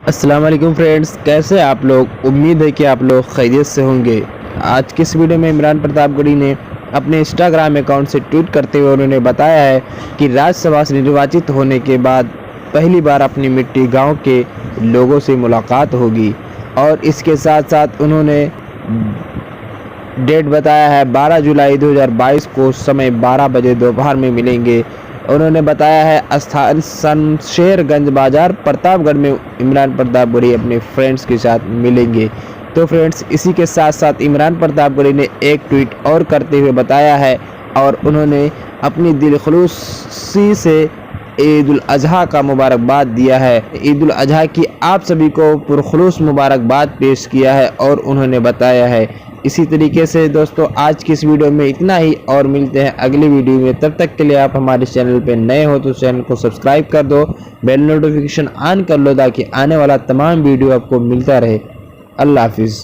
अस्सलाम वालेकुम फ्रेंड्स, कैसे आप लोग। उम्मीद है कि आप लोग खैरियत से होंगे। आज की इस वीडियो में इमरान प्रतापगढ़ी ने अपने इंस्टाग्राम अकाउंट से ट्वीट करते हुए उन्होंने बताया है कि राज्यसभा से निर्वाचित होने के बाद पहली बार अपनी मिट्टी गांव के लोगों से मुलाकात होगी। और इसके साथ साथ उन्होंने डेट बताया है 12 जुलाई 2022 को समय 12 बजे दोपहर में मिलेंगे। उन्होंने बताया है स्थान शमशेरगंज बाजार प्रतापगढ़ में इमरान प्रतापगढ़ी अपने फ्रेंड्स के साथ मिलेंगे। तो फ्रेंड्स, इसी के साथ साथ इमरान प्रतापगढ़ी ने एक ट्वीट और करते हुए बताया है और उन्होंने अपनी दिल खलूसी से ईद उल अजहा का मुबारकबाद दिया है। ईद उल अजहा की आप सभी को पुरखलूस मुबारकबाद पेश किया है और उन्होंने बताया है। इसी तरीके से दोस्तों, आज की इस वीडियो में इतना ही और मिलते हैं अगली वीडियो में। तब तक के लिए आप हमारे चैनल पे नए हो तो चैनल को सब्सक्राइब कर दो, बेल नोटिफिकेशन ऑन कर लो ताकि आने वाला तमाम वीडियो आपको मिलता रहे। अल्लाह हाफिज़।